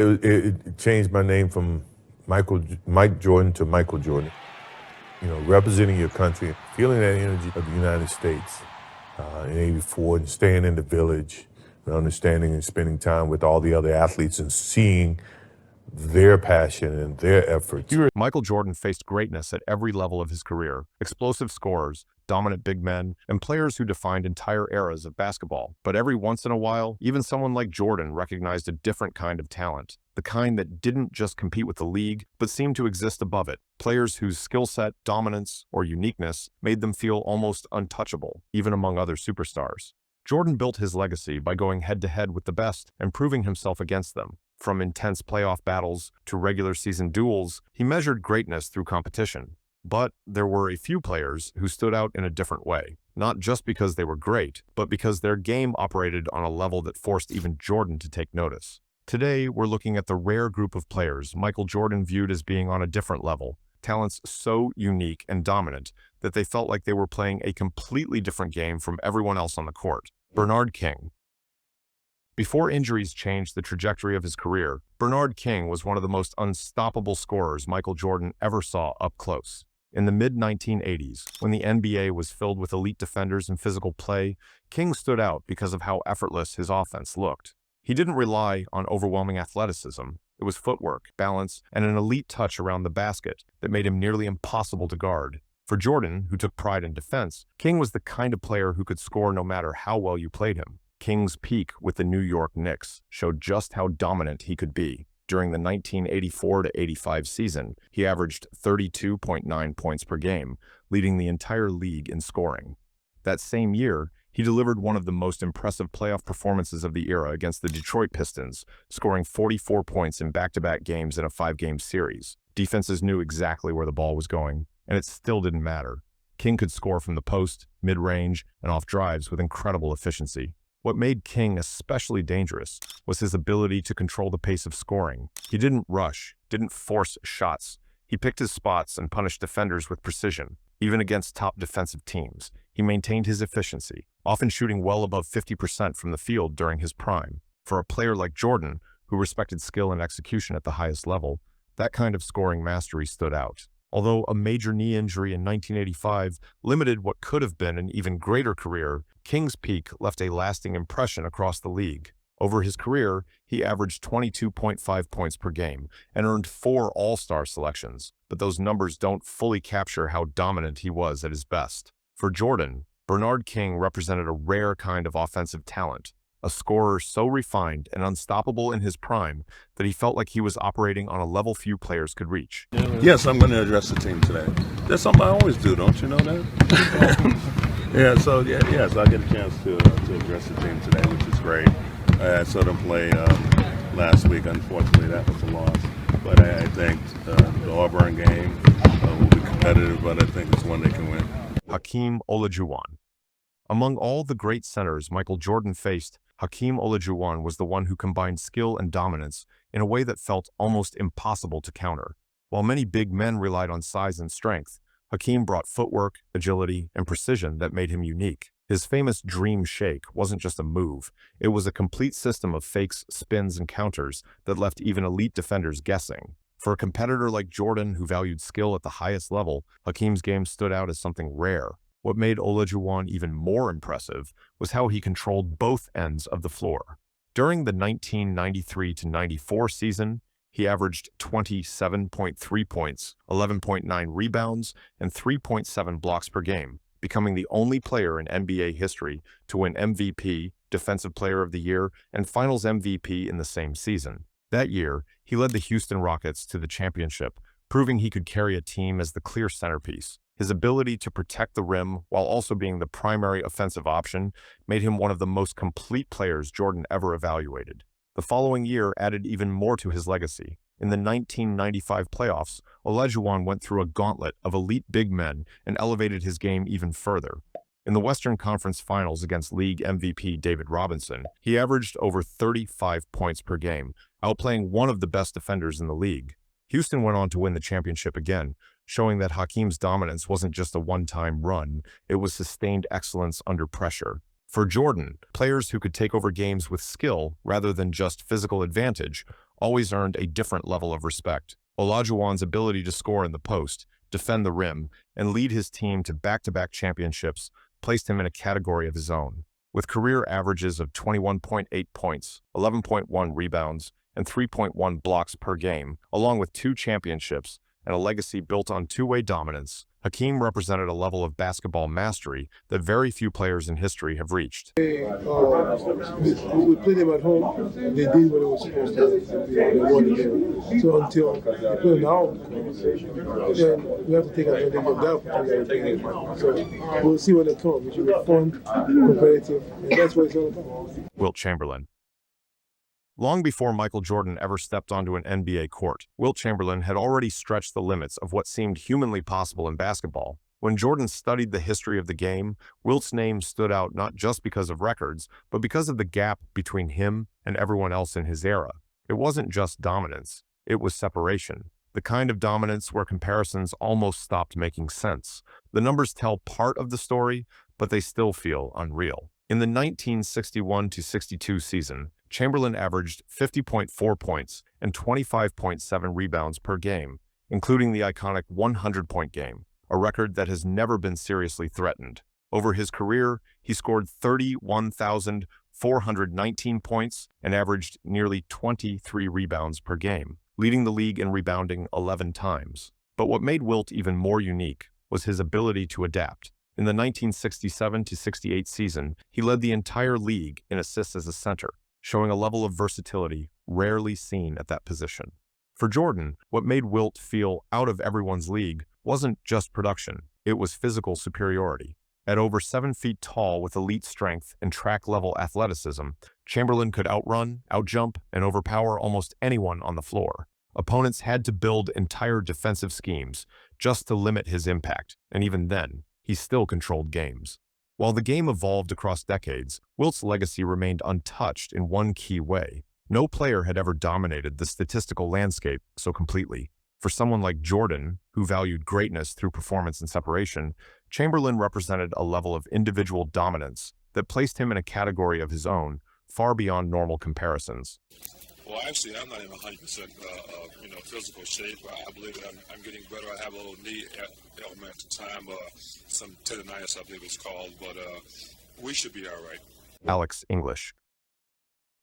It changed my name from Mike Jordan to Michael Jordan. You know, representing your country, feeling that energy of the United States in '84 and staying in the village and understanding and spending time with all the other athletes and seeing their passion and their efforts. Michael Jordan faced greatness at every level of his career, explosive scorers, dominant big men, and players who defined entire eras of basketball. But every once in a while, even someone like Jordan recognized a different kind of talent, the kind that didn't just compete with the league, but seemed to exist above it. Players whose skill set, dominance, or uniqueness made them feel almost untouchable, even among other superstars. Jordan built his legacy by going head-to-head with the best and proving himself against them. From intense playoff battles to regular season duels, he measured greatness through competition. But there were a few players who stood out in a different way, not just because they were great, but because their game operated on a level that forced even Jordan to take notice. Today, we're looking at the rare group of players Michael Jordan viewed as being on a different level, talents so unique and dominant that they felt like they were playing a completely different game from everyone else on the court. Bernard King. Before injuries changed the trajectory of his career, Bernard King was one of the most unstoppable scorers Michael Jordan ever saw up close. In the mid-1980s, when the NBA was filled with elite defenders and physical play, King stood out because of how effortless his offense looked. He didn't rely on overwhelming athleticism. It was footwork, balance, and an elite touch around the basket that made him nearly impossible to guard. For Jordan, who took pride in defense, King was the kind of player who could score no matter how well you played him. King's peak with the New York Knicks showed just how dominant he could be. During the 1984-85 season, he averaged 32.9 points per game, leading the entire league in scoring. That same year, he delivered one of the most impressive playoff performances of the era against the Detroit Pistons, scoring 44 points in back-to-back games in a 5-game series. Defenses knew exactly where the ball was going, and it still didn't matter. King could score from the post, mid-range, and off drives with incredible efficiency. What made King especially dangerous was his ability to control the pace of scoring. He didn't rush, didn't force shots. He picked his spots and punished defenders with precision. Even against top defensive teams, he maintained his efficiency, often shooting well above 50% from the field during his prime. For a player like Jordan, who respected skill and execution at the highest level, that kind of scoring mastery stood out. Although a major knee injury in 1985 limited what could have been an even greater career, King's peak left a lasting impression across the league. Over his career, he averaged 22.5 points per game and earned 4 All-Star selections, but those numbers don't fully capture how dominant he was at his best. For Jordan, Bernard King represented a rare kind of offensive talent, a scorer so refined and unstoppable in his prime that he felt like he was operating on a level few players could reach. Yes, I'm going to address the team today. That's something I always do, don't you know that? Yes, I get a chance to address the team today, which is great. I saw them play last week. Unfortunately, that was a loss. But I think the Auburn game will be competitive, but I think it's one they can win. Hakeem Olajuwon. Among all the great centers Michael Jordan faced, Hakeem Olajuwon was the one who combined skill and dominance in a way that felt almost impossible to counter. While many big men relied on size and strength, Hakeem brought footwork, agility, and precision that made him unique. His famous dream shake wasn't just a move. It was a complete system of fakes, spins, and counters that left even elite defenders guessing. For a competitor like Jordan who valued skill at the highest level, Hakeem's game stood out as something rare. What made Olajuwon even more impressive was how he controlled both ends of the floor. During the 1993-94 season, he averaged 27.3 points, 11.9 rebounds, and 3.7 blocks per game, becoming the only player in NBA history to win MVP, Defensive Player of the Year, and Finals MVP in the same season. That year, he led the Houston Rockets to the championship, proving he could carry a team as the clear centerpiece. His ability to protect the rim while also being the primary offensive option made him one of the most complete players Jordan ever evaluated. The following year added even more to his legacy. In the 1995 playoffs, Olajuwon went through a gauntlet of elite big men and elevated his game even further. In the Western Conference Finals against league MVP David Robinson, he averaged over 35 points per game, outplaying one of the best defenders in the league. Houston went on to win the championship again, showing that Hakeem's dominance wasn't just a one-time run, it was sustained excellence under pressure. For Jordan, players who could take over games with skill rather than just physical advantage always earned a different level of respect. Olajuwon's ability to score in the post, defend the rim, and lead his team to back-to-back championships placed him in a category of his own. With career averages of 21.8 points, 11.1 rebounds, and 3.1 blocks per game, along with 2 championships and a legacy built on two-way dominance, Hakeem represented a level of basketball mastery that very few players in history have reached. We played them at home. They did what they were supposed to do. They won the game. So until they play now, then we have to take advantage of that opportunity. So we'll see when they come. It should be fun, competitive, and that's what it's all about. Wilt Chamberlain. Long before Michael Jordan ever stepped onto an NBA court, Wilt Chamberlain had already stretched the limits of what seemed humanly possible in basketball. When Jordan studied the history of the game, Wilt's name stood out not just because of records, but because of the gap between him and everyone else in his era. It wasn't just dominance, it was separation. The kind of dominance where comparisons almost stopped making sense. The numbers tell part of the story, but they still feel unreal. In the 1961-62 season, Chamberlain averaged 50.4 points and 25.7 rebounds per game, including the iconic 100-point game, a record that has never been seriously threatened. Over his career, he scored 31,419 points and averaged nearly 23 rebounds per game, leading the league in rebounding 11 times. But what made Wilt even more unique was his ability to adapt. In the 1967-68 season, he led the entire league in assists as a center, showing a level of versatility rarely seen at that position. For Jordan, what made Wilt feel out of everyone's league wasn't just production, it was physical superiority. At over 7 feet tall with elite strength and track-level athleticism, Chamberlain could outrun, outjump, and overpower almost anyone on the floor. Opponents had to build entire defensive schemes just to limit his impact, and even then, he still controlled games. While the game evolved across decades, Wilt's legacy remained untouched in one key way. No player had ever dominated the statistical landscape so completely. For someone like Jordan, who valued greatness through performance and separation, Chamberlain represented a level of individual dominance that placed him in a category of his own, far beyond normal comparisons. Well, actually, I'm not in 100% physical shape. I believe that I'm getting better. I have a little knee ailment at the time, some tendonitis, I believe it's called, but we should be all right. Alex English.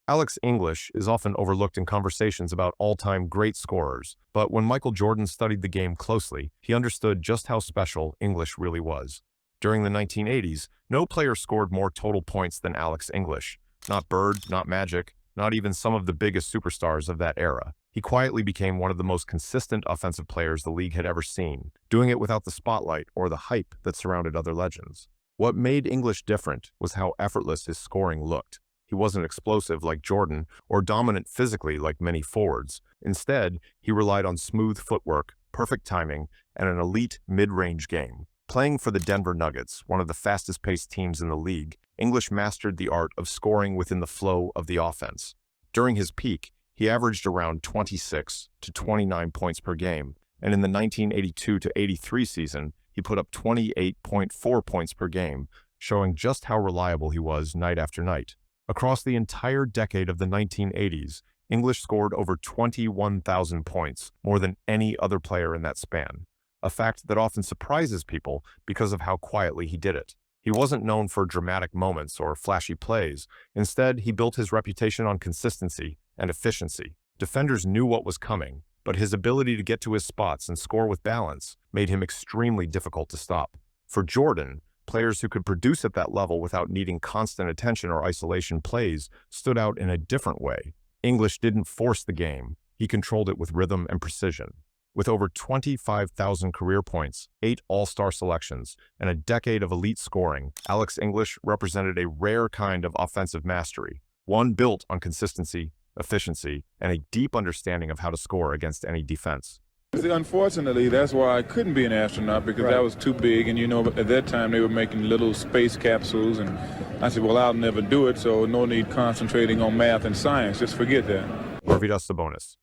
Alex English is often overlooked in conversations about all-time great scorers, but when Michael Jordan studied the game closely, he understood just how special English really was. During the 1980s, no player scored more total points than Alex English. Not Bird, not Magic, not even some of the biggest superstars of that era. He quietly became one of the most consistent offensive players the league had ever seen, doing it without the spotlight or the hype that surrounded other legends. What made English different was how effortless his scoring looked. He wasn't explosive like Jordan or dominant physically like many forwards. Instead, he relied on smooth footwork, perfect timing, and an elite mid-range game. Playing for the Denver Nuggets, one of the fastest-paced teams in the league, English mastered the art of scoring within the flow of the offense. During his peak, he averaged around 26 to 29 points per game, and in the 1982-83 season, he put up 28.4 points per game, showing just how reliable he was night after night. Across the entire decade of the 1980s, English scored over 21,000 points, more than any other player in that span, a fact that often surprises people because of how quietly he did it. He wasn't known for dramatic moments or flashy plays. Instead, he built his reputation on consistency and efficiency. Defenders knew what was coming, but his ability to get to his spots and score with balance made him extremely difficult to stop. For Jordan, players who could produce at that level without needing constant attention or isolation plays stood out in a different way. English didn't force the game. He controlled it with rhythm and precision. With over 25,000 career points, 8 All-Star selections, and a decade of elite scoring, Alex English represented a rare kind of offensive mastery, one built on consistency, efficiency, and a deep understanding of how to score against any defense. See, unfortunately, that's why I couldn't be an astronaut, because that was too big, and at that time they were making little space capsules, and I said, well, I'll never do it, so no need concentrating on math and science, just forget that. Arvydas Sabonis.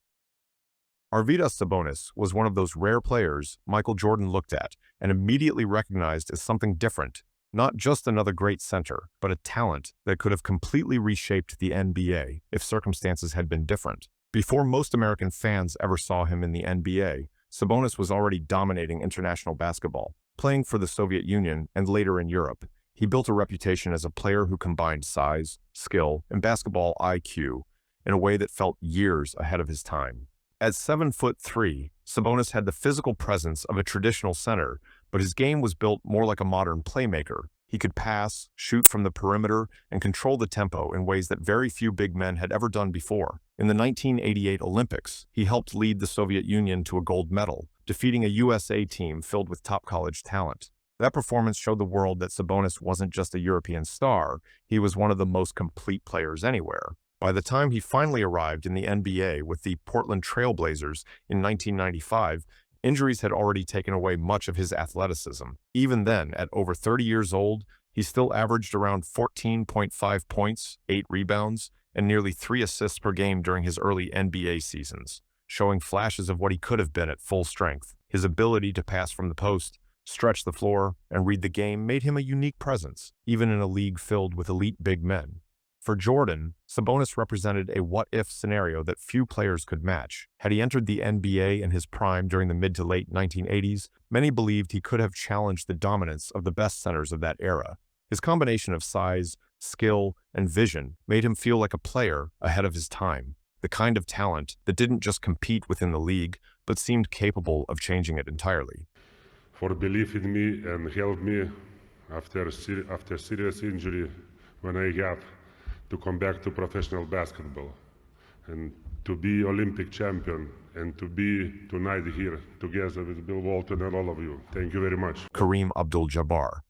Arvydas Sabonis was one of those rare players Michael Jordan looked at and immediately recognized as something different, not just another great center, but a talent that could have completely reshaped the NBA if circumstances had been different. Before most American fans ever saw him in the NBA, Sabonis was already dominating international basketball. Playing for the Soviet Union and later in Europe, he built a reputation as a player who combined size, skill, and basketball IQ in a way that felt years ahead of his time. At 7'3", Sabonis had the physical presence of a traditional center, but his game was built more like a modern playmaker. He could pass, shoot from the perimeter, and control the tempo in ways that very few big men had ever done before. In the 1988 Olympics, he helped lead the Soviet Union to a gold medal, defeating a USA team filled with top college talent. That performance showed the world that Sabonis wasn't just a European star, he was one of the most complete players anywhere. By the time he finally arrived in the NBA with the Portland Trail Blazers in 1995, injuries had already taken away much of his athleticism. Even then, at over 30 years old, he still averaged around 14.5 points, 8 rebounds, and nearly 3 assists per game during his early NBA seasons, showing flashes of what he could have been at full strength. His ability to pass from the post, stretch the floor, and read the game made him a unique presence, even in a league filled with elite big men. For Jordan, Sabonis represented a what-if scenario that few players could match. Had he entered the NBA in his prime during the mid to late 1980s, many believed he could have challenged the dominance of the best centers of that era. His combination of size, skill, and vision made him feel like a player ahead of his time, the kind of talent that didn't just compete within the league, but seemed capable of changing it entirely. For belief in me and help me after serious injury when I have to come back to professional basketball and to be Olympic champion and to be tonight here together with Bill Walton and all of you. Thank you very much. Kareem Abdul-Jabbar.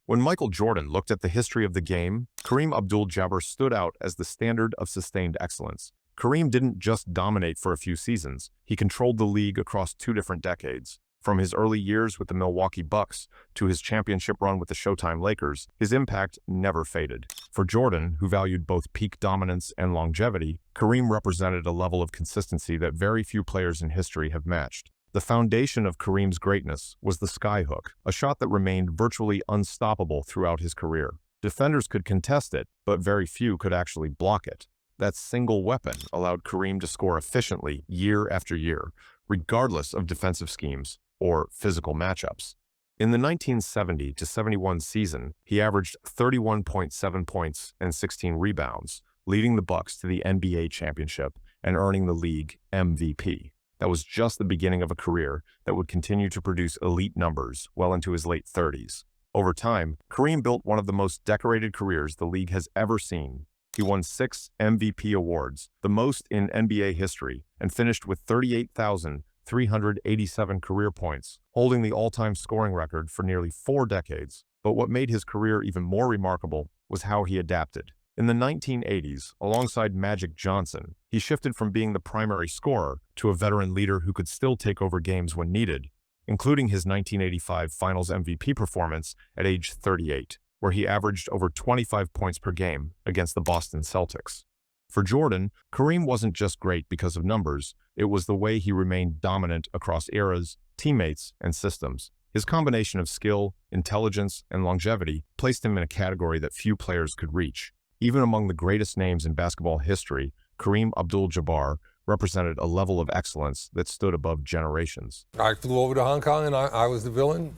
When Michael Jordan looked at the history of the game, Kareem Abdul-Jabbar stood out as the standard of sustained excellence. Kareem didn't just dominate for a few seasons, he controlled the league across 2 different decades. From his early years with the Milwaukee Bucks to his championship run with the Showtime Lakers, his impact never faded. For Jordan, who valued both peak dominance and longevity, Kareem represented a level of consistency that very few players in history have matched. The foundation of Kareem's greatness was the skyhook, a shot that remained virtually unstoppable throughout his career. Defenders could contest it, but very few could actually block it. That single weapon allowed Kareem to score efficiently year after year, regardless of defensive schemes or physical matchups. In the 1970-71 season, he averaged 31.7 points and 16 rebounds, leading the Bucks to the NBA championship and earning the league MVP. That was just the beginning of a career that would continue to produce elite numbers well into his late 30s. Over time, Kareem built one of the most decorated careers the league has ever seen. He won 6 MVP awards, the most in NBA history, and finished with 38,387 career points, holding the all-time scoring record for nearly 4 decades. But what made his career even more remarkable was how he adapted. In the 1980s, alongside Magic Johnson, he shifted from being the primary scorer to a veteran leader who could still take over games when needed, including his 1985 Finals MVP performance at age 38, where he averaged over 25 points per game against the Boston Celtics. For Jordan, Kareem wasn't just great because of numbers, it was the way he remained dominant across eras, teammates, and systems. His combination of skill, intelligence, and longevity placed him in a category that few players could reach. Even among the greatest names in basketball history, Kareem Abdul-Jabbar represented a level of excellence that stood above generations. I flew over to Hong Kong and I was the villain,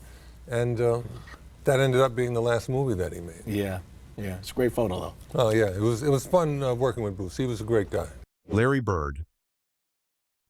and that ended up being the last movie that he made. Yeah, it's a great photo though. Oh yeah, it was fun working with Bruce. He was a great guy. Larry Bird.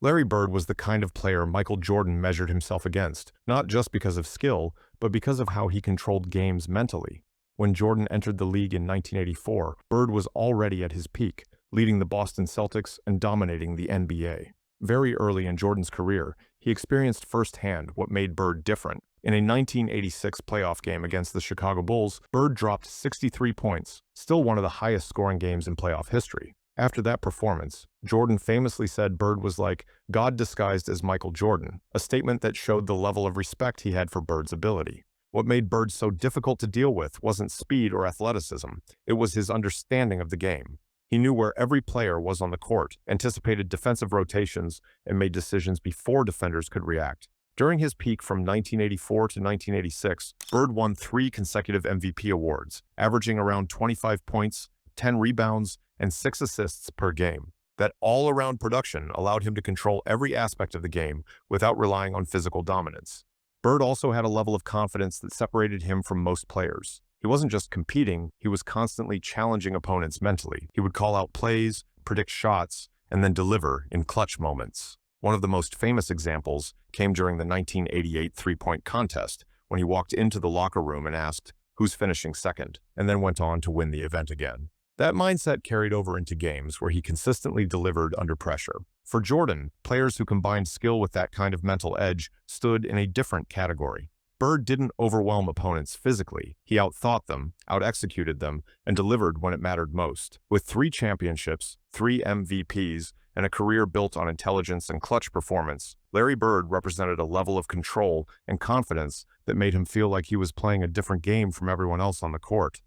Larry Bird was the kind of player Michael Jordan measured himself against, not just because of skill, but because of how he controlled games mentally. When Jordan entered the league in 1984, Bird was already at his peak, leading the Boston Celtics and dominating the NBA. Very early in Jordan's career, he experienced firsthand what made Bird different. In a 1986 playoff game against the Chicago Bulls, Bird dropped 63 points, still one of the highest scoring games in playoff history. After that performance, Jordan famously said Bird was like God disguised as Michael Jordan, a statement that showed the level of respect he had for Bird's ability. What made Bird so difficult to deal with wasn't speed or athleticism, it was his understanding of the game. He knew where every player was on the court, anticipated defensive rotations, and made decisions before defenders could react. During his peak from 1984 to 1986, Bird won 3 consecutive MVP awards, averaging around 25 points, 10 rebounds, and 6 assists per game. That all-around production allowed him to control every aspect of the game without relying on physical dominance. Bird also had a level of confidence that separated him from most players. He wasn't just competing, he was constantly challenging opponents mentally. He would call out plays, predict shots, and then deliver in clutch moments. One of the most famous examples came during the 1988 three-point contest, when he walked into the locker room and asked, "Who's finishing second?" and then went on to win the event again. That mindset carried over into games where he consistently delivered under pressure. For Jordan, players who combined skill with that kind of mental edge stood in a different category. Bird didn't overwhelm opponents physically. He outthought them, out-executed them, and delivered when it mattered most. With 3 championships, 3 MVPs, and a career built on intelligence and clutch performance, Larry Bird represented a level of control and confidence that made him feel like he was playing a different game from everyone else on the court.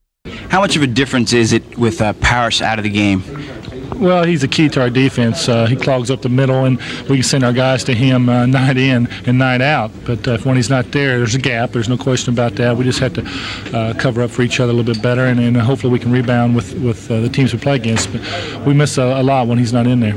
How much of a difference is it with Parrish out of the game? Well, he's a key to our defense. He clogs up the middle, and we can send our guys to him night in and night out. But when he's not there, there's a gap. There's no question about that. We just have to cover up for each other a little bit better, and hopefully we can rebound with the teams we play against. But we miss a lot when he's not in there.